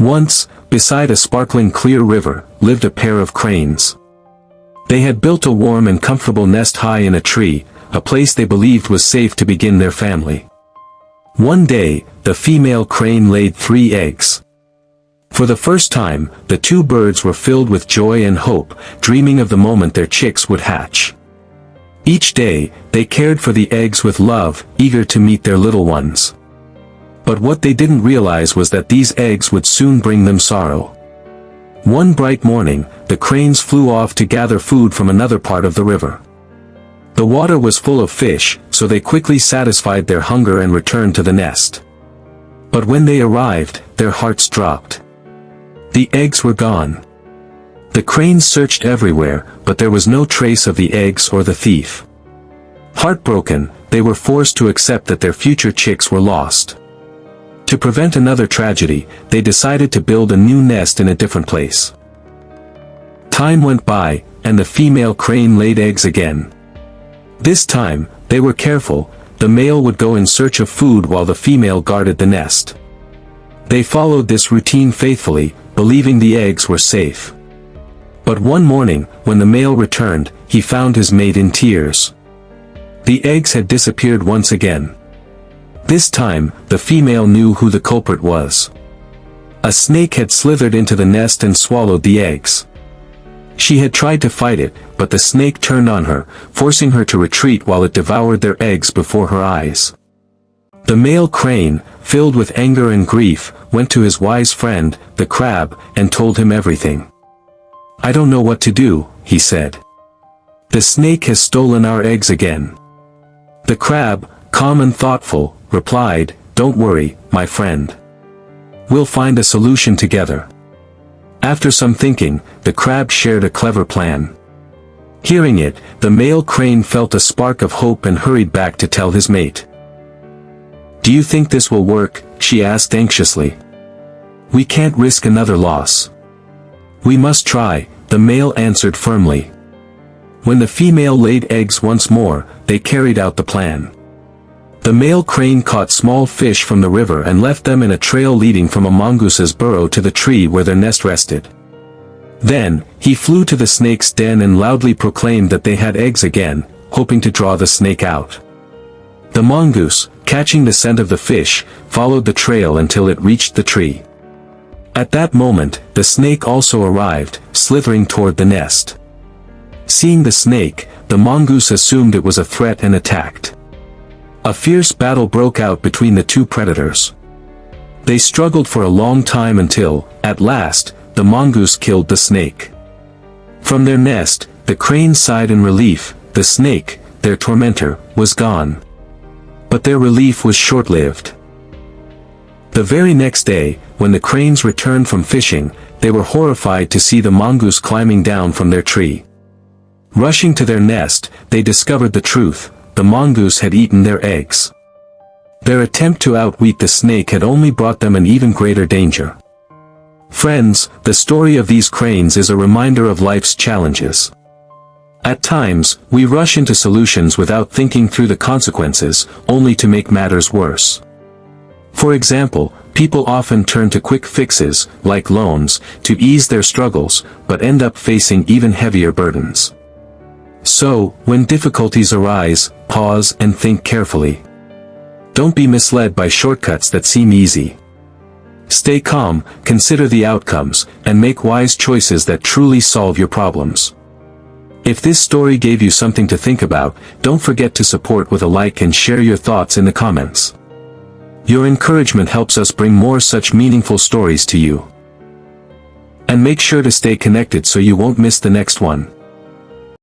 Once, beside a sparkling clear river, lived a pair of cranes. They had built a warm and comfortable nest high in a tree, a place they believed was safe to begin their family. One day, the female crane laid 3 eggs. For the first time, the 2 birds were filled with joy and hope, dreaming of the moment their chicks would hatch. Each day, they cared for the eggs with love, eager to meet their little ones. But what they didn't realize was that these eggs would soon bring them sorrow. One bright morning, the cranes flew off to gather food from another part of the river. The water was full of fish, so they quickly satisfied their hunger and returned to the nest. But when they arrived, their hearts dropped. The eggs were gone. The cranes searched everywhere, but there was no trace of the eggs or the thief. Heartbroken, they were forced to accept that their future chicks were lost. To prevent another tragedy, they decided to build a new nest in a different place. Time went by, and the female crane laid eggs again. This time, they were careful. The male would go in search of food while the female guarded the nest. They followed this routine faithfully, believing the eggs were safe. But one morning, when the male returned, he found his mate in tears. The eggs had disappeared once again. This time, the female knew who the culprit was. A snake had slithered into the nest and swallowed the eggs. She had tried to fight it, but the snake turned on her, forcing her to retreat while it devoured their eggs before her eyes. The male crane, filled with anger and grief, went to his wise friend, the crab, and told him everything. "I don't know what to do," he said. "The snake has stolen our eggs again." The crab, calm and thoughtful, replied, "Don't worry, my friend. We'll find a solution together." After some thinking, the crab shared a clever plan. Hearing it, the male crane felt a spark of hope and hurried back to tell his mate. "Do you think this will work?" she asked anxiously. "We can't risk another loss." "We must try," the male answered firmly. When the female laid eggs once more, they carried out the plan. The male crane caught small fish from the river and left them in a trail leading from a mongoose's burrow to the tree where their nest rested. Then, he flew to the snake's den and loudly proclaimed that they had eggs again, hoping to draw the snake out. The mongoose, catching the scent of the fish, followed the trail until it reached the tree. At that moment, the snake also arrived, slithering toward the nest. Seeing the snake, the mongoose assumed it was a threat and attacked. A fierce battle broke out between the 2 predators. They struggled for a long time until, at last, the mongoose killed the snake. From their nest, the cranes sighed in relief. The snake, their tormentor, was gone. But their relief was short-lived. The very next day, when the cranes returned from fishing, they were horrified to see the mongoose climbing down from their tree. Rushing to their nest, they discovered the truth: the mongoose had eaten their eggs. Their attempt to outwit the snake had only brought them an even greater danger. Friends, the story of these cranes is a reminder of life's challenges. At times, we rush into solutions without thinking through the consequences, only to make matters worse. For example, people often turn to quick fixes, like loans, to ease their struggles, but end up facing even heavier burdens. So, when difficulties arise, pause and think carefully. Don't be misled by shortcuts that seem easy. Stay calm, consider the outcomes, and make wise choices that truly solve your problems. If this story gave you something to think about, don't forget to support with a like and share your thoughts in the comments. Your encouragement helps us bring more such meaningful stories to you. And make sure to stay connected so you won't miss the next one.